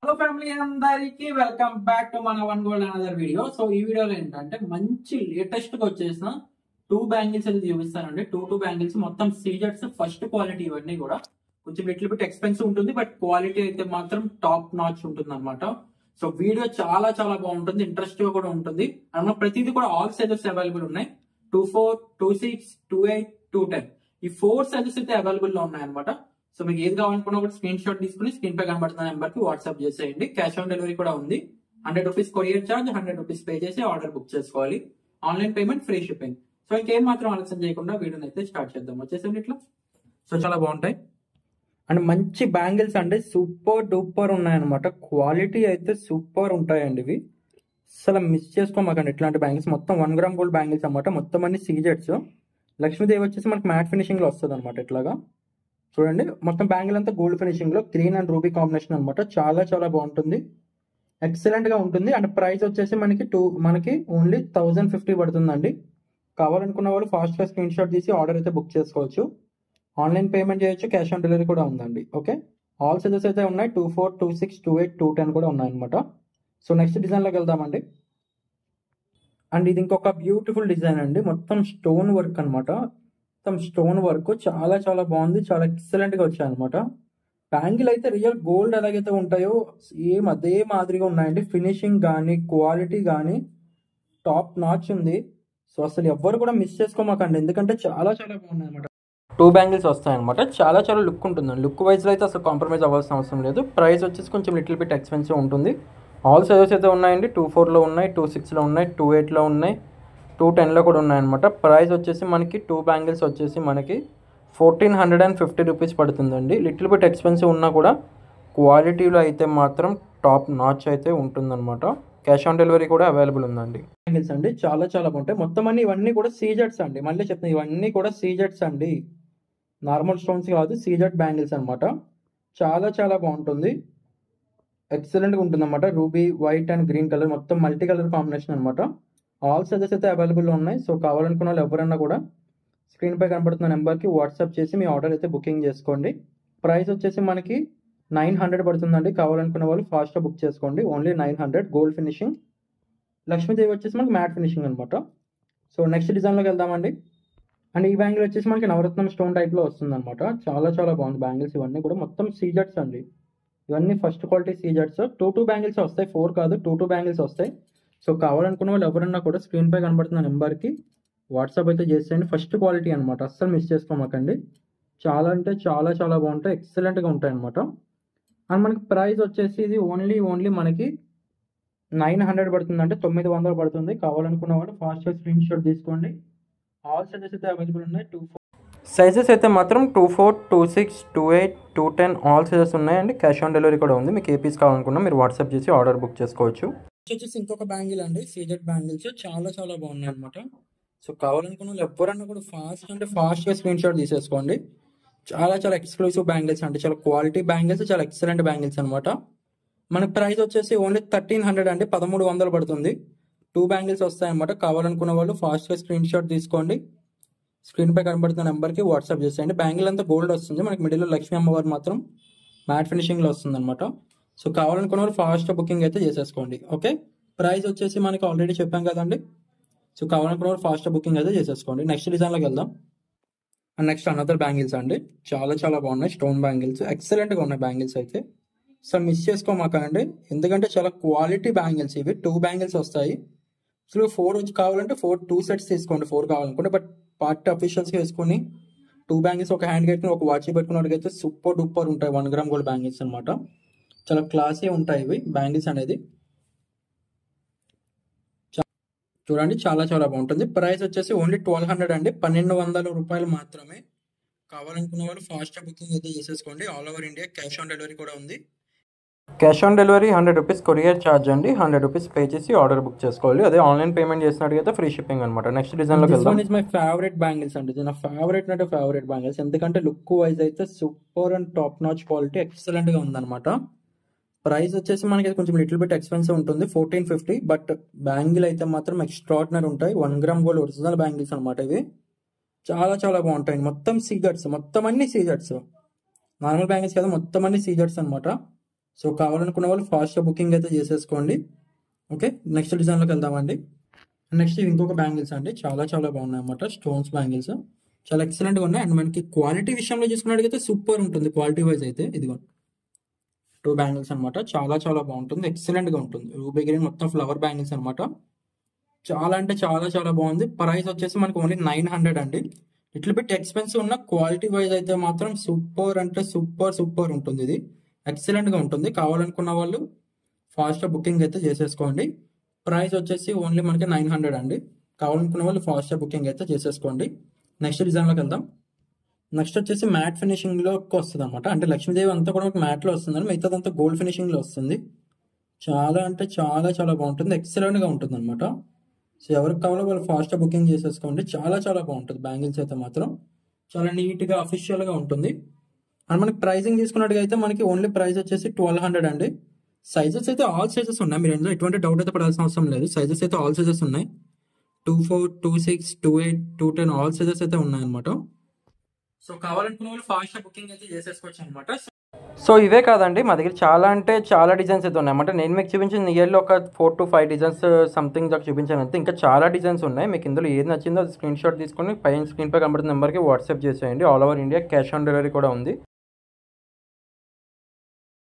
Hello family అందరికి welcome back to మన one gold another video. So ఈ వీడియోలో ఏంటంటే మంచి లేటెస్ట్ గా వచ్చేసిన టూ బ్యాంగిల్స్ అయితే చూపిస్తానండి. టూ బ్యాంగిల్స్ మొత్తం సీజర్స్ ఫస్ట్ క్వాలిటీ, ఇవన్నీ కూడా కొంచెం లిటిల్ బిట్ ఎక్స్పెన్సివ్ ఉంటుంది, బట్ క్వాలిటీ అయితే మాత్రం టాప్ నాచ్ ఉంటుంది అనమాట. సో వీడియో చాలా చాలా బాగుంటుంది, ఇంట్రెస్టింగ్ గా కూడా ఉంటుంది. అన్న ప్రతిదీ కూడా ఆల్ సైజెస్ అవైలబుల్ ఉన్నాయి. 24, 26, 28, 210 ఈ 4 సైజెస్ అయితే అవైలబుల్ లో ఉన్నాయి అనమాట. సో మీకు ఏది కావాలనుకున్నా కూడా స్క్రీన్ షాట్ తీసుకుని స్క్రీన్ పై కనబడుతున్న నెంబర్ కి వాట్సాప్ చేసేయండి. క్యాష్ ఆన్ డెలివరీ కూడా ఉంది. 100 rupees courier charge, 100 rupees pay చేసి ఆర్డర్ బుక్ చేసుకోవాలి. Online payment, free shipping. So ఇంకేం మాత్రం ఆలస్యం చేయకుండా వీడియోని అయితే స్టార్ట్ చేద్దాం. వచ్చేసండి ఇట్లా. సో చాలా బాగుంటాయి అండ్ మంచి బ్యాంగిల్స్ అంటే సూపర్ డూపర్ ఉన్నాయన్నమాట. క్వాలిటీ అయితే సూపర్ ఉంటాయండి ఇవి. అసలు మిస్ చేసుకోమాకండి ఇట్లాంటి బ్యాంగిల్స్. మొత్తం 1 గ్రామ్ గోల్డ్ బ్యాంగిల్స్ అనమాట. మొత్తం అన్ని సీజెట్స్. లక్ష్మీదేవి వచ్చేసి మనకి మ్యాట్ ఫినిషింగ్ లో వస్తుంది అనమాట. ఇట్లాగా చూడండి, మొత్తం బ్యాంగిల్ అంతా గోల్డ్ ఫినిషింగ్ లో గ్రీన్ అండ్ రూబీ కాంబినేషన్ అనమాట. చాలా చాలా బాగుంటుంది, ఎక్సలెంట్ గా ఉంటుంది. అండ్ ప్రైస్ వచ్చేసి మనకి ఓన్లీ 1050 పడుతుందండి. కావాలనుకున్న వాళ్ళు ఫాస్ట్ గా స్క్రీన్ షాట్ తీసి ఆర్డర్ అయితే బుక్ చేసుకోవచ్చు. ఆన్లైన్ పేమెంట్ చేయొచ్చు, క్యాష్ ఆన్ డెలివరీ కూడా ఉందండి. ఓకే, ఆల్ సైజెస్ అయితే ఉన్నాయి. 24, 26, 28, 210 కూడా ఉన్నాయన్నమాట. సో నెక్స్ట్ డిజైన్ లోకి వెళ్దామండి. అండ్ ఇది ఇంకొక బ్యూటిఫుల్ డిజైన్ అండి. మొత్తం స్టోన్ వర్క్ అనమాట. మొత్తం స్టోన్ వర్క్ చాలా చాలా బాగుంది, చాలా ఎక్సలెంట్ గా వచ్చాయి అనమాట. బ్యాంగిల్ అయితే రియల్ గోల్డ్ ఎలాగైతే ఉంటాయో సేమ్ అదే మాదిరిగా ఉన్నాయండి. ఫినిషింగ్ కానీ క్వాలిటీ కానీ టాప్ నాచ్ ఉంది. సో అసలు ఎవ్వరు కూడా మిస్ చేసుకోమాకండి, ఎందుకంటే చాలా చాలా బాగున్నాయి అనమాట. 2 బ్యాంగిల్స్ వస్తాయి అనమాట. చాలా చాలా లుక్ ఉంటుందండి. లుక్ వైజ్లో అయితే అసలు కాంప్రమైజ్ అవ్వాల్సిన అవసరం లేదు. ప్రైస్ వచ్చేసి కొంచెం లిటిల్ బిట్ ఎక్స్పెన్సివ్ ఉంటుంది. ఆల్ సైజెస్ అయితే ఉన్నాయండి. 24లో ఉన్నాయి, 26లో ఉన్నాయి, 28లో ఉన్నాయి, 210లో కూడా ఉన్నాయన్నమాట. ప్రైస్ వచ్చేసి మనకి 2 బ్యాంగిల్స్ వచ్చేసి మనకి 1450 రూపీస్ పడుతుందండి. లిటిల్ బిట్ ఎక్స్పెన్సివ్ ఉన్నా కూడా క్వాలిటీలో అయితే మాత్రం టాప్ నాచ్ అయితే ఉంటుందన్నమాట. క్యాష్ ఆన్ డెలివరీ కూడా అవైలబుల్ ఉందండి. బ్యాంగిల్స్ అండి చాలా చాలా బాగుంటాయి. మొత్తం అన్ని ఇవన్నీ కూడా సీజెట్స్ అండి. మళ్ళీ చెప్తాను, ఇవన్నీ కూడా సీజెట్స్ అండి, నార్మల్ స్టోన్స్ కాదు, సీజెట్ బ్యాంగిల్స్ అనమాట. చాలా చాలా బాగుంటుంది, ఎక్సలెంట్గా ఉంటుంది అనమాట. Ruby, white and green colour మొత్తం మల్టీ కలర్ కాంబినేషన్ అనమాట. ఆల్ సైజెస్ అయితే అవైలబుల్లో ఉన్నాయి. సో కావాలనుకున్న వాళ్ళు ఎవరైనా కూడా స్క్రీన్ పై కనబడుతున్న నెంబర్కి వాట్సాప్ చేసి మీ ఆర్డర్ అయితే బుకింగ్ చేసుకోండి. ప్రైస్ వచ్చేసి మనకి 900 పడుతుందండి. కావాలనుకున్న వాళ్ళు ఫాస్ట్గా బుక్ చేసుకోండి. ఓన్లీ 900. Gold finishing. లక్ష్మీదేవి వచ్చేసి మనకి మ్యాట్ ఫినిషింగ్ అనమాట. సో నెక్స్ట్ డిజైన్లోకి వెళ్దామండి. అండ్ ఈ బ్యాంగిల్ వచ్చేసి మనకి నవరత్నం స్టోన్ టైప్లో వస్తుంది అనమాట. చాలా చాలా బాగుంది బ్యాంగిల్స్. ఇవన్నీ కూడా మొత్తం సీజెట్స్ అండి. ఇవన్నీ ఫస్ట్ క్వాలిటీ సీజెట్స్. 2 బ్యాంగిల్స్ వస్తాయి, 4 కాదు, 2 బ్యాంగిల్స్ వస్తాయి. సో కావాలనుకున్న వాళ్ళు ఎవరన్నా కూడా స్క్రీన్ పై కనబడుతున్న నెంబర్కి వాట్సాప్ అయితే చేసేయండి. ఫస్ట్ క్వాలిటీ అనమాట, అస్సలు మిస్ చేసుకోమాకండి. చాలా అంటే చాలా చాలా బాగుంటాయి, ఎక్సలెంట్గా ఉంటాయి అనమాట. అండ్ మనకి ప్రైస్ వచ్చేసి ఇది ఓన్లీ మనకి 900 పడుతుంది, అంటే 900 పడుతుంది. కావాలనుకున్న వాళ్ళు ఫాస్ట్గా స్క్రీన్ షాట్ తీసుకోండి. ఆల్ సైజెస్ అయితే అవైలబుల్ ఉన్నాయి. 24 సైజెస్ అయితే మాత్రం 24, 26, 28, 210 ఆల్ సైజెస్ ఉన్నాయి. అండ్ క్యాష్ ఆన్ డెలివరీ కూడా ఉంది. మీకు ఏ పీస్ కావాలనుకున్నా మీరు వాట్సాప్ చేసి ఆర్డర్ బుక్ చేసుకోవచ్చు. వచ్చేసి ఇంకొక బ్యాంగిల్ అండి, సీజెట్ బ్యాంగిల్స్ చాలా చాలా బాగున్నాయి అనమాట. సో కావాలనుకున్న వాళ్ళు ఎవరన్నా కూడా ఫాస్ట్గా స్క్రీన్ షాట్ తీసేసుకోండి. చాలా చాలా ఎక్స్క్లూసివ్ బ్యాంగిల్స్ అంటే చాలా క్వాలిటీ బ్యాంగిల్స్, చాలా ఎక్సలెంట్ బ్యాంగిల్స్ అనమాట. మన ప్రైస్ వచ్చేసి ఓన్లీ 1300 అండి, 1300 పడుతుంది. 2 బ్యాంగిల్స్ వస్తాయన్నమాట. కావాలనుకున్న వాళ్ళు ఫాస్ట్గా స్క్రీన్ షాట్ తీసుకోండి. స్క్రీన్ పై కనబడుతున్న నెంబర్కి వాట్సాప్ చేసేయండి. బ్యాంగిల్ అంతా గోల్డ్ వస్తుంది మనకి, మిడిల్లో లక్ష్మీ అమ్మవారు మాత్రం మ్యాట్ ఫినిషింగ్లో వస్తుంది అనమాట. సో కావాలనుకున్న వాళ్ళు ఫాస్ట్గా బుకింగ్ అయితే చేసేసుకోండి. ఓకే, ప్రైస్ వచ్చేసి మనకి ఆల్రెడీ చెప్పాం కదండి. సో కావాలనుకున్న వాళ్ళు ఫాస్ట్గా బుకింగ్ అయితే చేసేసుకోండి. నెక్స్ట్ డిజైన్లోకి వెళ్దాం. అండ్ నెక్స్ట్ అనదర్ బ్యాంగిల్స్ అండి, చాలా చాలా బాగున్నాయి. స్టోన్ బ్యాంగిల్స్ ఎక్సలెంట్గా ఉన్నాయి బ్యాంగిల్స్ అయితే. సో మిస్ చేసుకోమాకండి, ఎందుకంటే చాలా క్వాలిటీ బ్యాంగిల్స్ ఇవి. 2 బ్యాంగిల్స్ వస్తాయి. సో 4 కావాలంటే 2 సెట్స్ తీసుకోండి, 4 కావాలనుకుంటే. బట్ పార్టీ అఫీషియల్స్గా వేసుకొని 2 బ్యాంగిల్స్ ఒక హ్యాండ్ పెట్టుకుని ఒక వాచ్ పెట్టుకున్నట్టుగైతే సూపర్ డూపర్ ఉంటాయి 1 గ్రామ్ గోల్డ్ బ్యాంగిల్స్ అనమాట. చాలా క్లాసీ ఉంటాయి ఇవి బ్యాంగిల్స్ అనేది. చూడండి చాలా చాలా బాగుంటుంది. ప్రైస్ వచ్చేసి ఓన్లీ 1200 అండి, 1200 రూపాయలు మాత్రమే. కావాలనుకున్న వాళ్ళు ఫాస్ట్గా బుకింగ్ అయితే చేసేసుకోండి. All over India cash on delivery కూడా ఉంది. Cash on delivery 100 rupees courier charge అండి. 100 రూపీస్ పే చేసి ఆర్డర్ బుక్ చేసుకోవాలి. అదే ఆన్లైన్ పేమెంట్ చేసినట్టుగా ఫ్రీ షిప్పింగ్ అనమాట. నెక్స్ట్ డిజైన్లోకి వెళ్దాం. This one is my favourite bangles అండి. ఇది నా ఫేవరెట్ అంటే ఫేవరెట్ బ్యాంగిల్స్, ఎందుకంటే లుక్ వైజ్ అయితే super and top notch quality ఎక్సలెంట్గా ఉందన్నమాట. ప్రైస్ వచ్చేసి మనకి కొంచెం లిటిల్ బిట్ ఎక్స్పెన్సివ్ ఉంటుంది, 1450. బట్ బ్యాంగిల్ అయితే మాత్రం ఎక్స్ట్రాడినరీ ఉంటాయి. 1 గ్రామ్ గోల్డ్ ఒరిజినల్ బ్యాంగిల్స్ అనమాట ఇవి. చాలా చాలా బాగుంటాయి. మొత్తం సీజెట్స్, మొత్తం అన్ని సీజెట్స్, నార్మల్ బ్యాంగిల్స్ కదా, మొత్తం అన్ని సీజెట్స్ అనమాట. సో కావాలనుకున్న వాళ్ళు ఫాస్ట్గా బుకింగ్ అయితే చేసేసుకోండి. ఓకే, నెక్స్ట్ డిజైన్లోకి వెళ్దామండి. నెక్స్ట్ ఇంకొక బ్యాంగిల్స్ అండి, చాలా చాలా బాగున్నాయి అన్నమాట. స్టోన్స్ బ్యాంగిల్స్ చాలా ఎక్సలెంట్గా ఉన్నాయి. అండ్ మనకి క్వాలిటీ విషయంలో చూసుకున్నట్టుగైతే సూపర్ ఉంటుంది క్వాలిటీ వైజ్ అయితే. ఇదిగో 2 బ్యాంగిల్స్ అనమాట, చాలా చాలా బాగుంటుంది, ఎక్సలెంట్గా ఉంటుంది. రూబీ గ్రీన్ మొత్తం ఫ్లవర్ బ్యాంగిల్స్ అనమాట. చాలా అంటే చాలా చాలా బాగుంది. ప్రైస్ వచ్చేసి మనకి ఓన్లీ 900 అండి. లిటిల్ బిట్ ఎక్స్పెన్సివ్ ఉన్న క్వాలిటీ వైజ్ అయితే మాత్రం సూపర్ అంటే సూపర్ సూపర్ ఉంటుంది. ఇది ఎక్సలెంట్గా ఉంటుంది. కావాలనుకున్న వాళ్ళు ఫాస్ట్గా బుకింగ్ అయితే చేసేసుకోండి. ప్రైస్ వచ్చేసి ఓన్లీ మనకి 900 అండి. కావాలనుకున్న వాళ్ళు ఫాస్ట్గా బుకింగ్ అయితే చేసేసుకోండి. నెక్స్ట్ డిజైన్లోకి వెళ్దాం. నెక్స్ట్ వచ్చేసి మ్యాట్ ఫినిషింగ్లోకి వస్తుంది అనమాట. అంటే లక్ష్మీదేవి అంతా కూడా ఒక మ్యాట్లో వస్తుంది, మిగతాదంతా గోల్డ్ ఫినిషింగ్లో వస్తుంది. చాలా అంటే చాలా చాలా బాగుంటుంది, ఎక్సలెంట్గా ఉంటుంది అనమాట. సో ఎవరికి కావాలో వాళ్ళు ఫాస్ట్గా బుకింగ్ చేసేసుకోండి. చాలా చాలా బాగుంటుంది బ్యాంగిల్స్ అయితే మాత్రం. చాలా నీట్గా అఫీషియల్గా ఉంటుంది. అండ్ మనకి ప్రైసింగ్ తీసుకున్నట్టుగా అయితే మనకి ఓన్లీ ప్రైస్ వచ్చేసి 1200 అండి. సైజెస్ అయితే ఆల్ సైజెస్ ఉన్నాయి, మీరు ఎందులో ఎటువంటి డౌట్ అయితే పడాల్సిన అవసరం లేదు. సైజెస్ అయితే ఆల్ సైజెస్ ఉన్నాయి. 24, 26, 28, 210 ఆల్ సైజెస్ అయితే ఉన్నాయి అనమాట. సో కావాలనుకున్న వాళ్ళు ఫాస్ట్గా బుకింగ్ అయితే చేసేసుకోవచ్చు అనమాట. సో ఇవే కాదండి, మా దగ్గర చాలా అంటే చాలా డిజైన్స్ అయితే ఉన్నాయి అన్నమాట. నేను మీకు చూపించిన నియర్లీ ఒక 4 to 5 డిజైన్స్ సంథింగ్ దాకా చూపించాను అంతే. ఇంకా చాలా డిజైన్స్ ఉన్నాయి. మీకు ఇందులో ఏది నచ్చిందో అది స్క్రీన్ షాట్ తీసుకొని పైన స్క్రీన్ పై కనబడుతున్న నెంబర్కి వాట్సాప్ చేసేయండి. All over India cash on delivery కూడా ఉంది.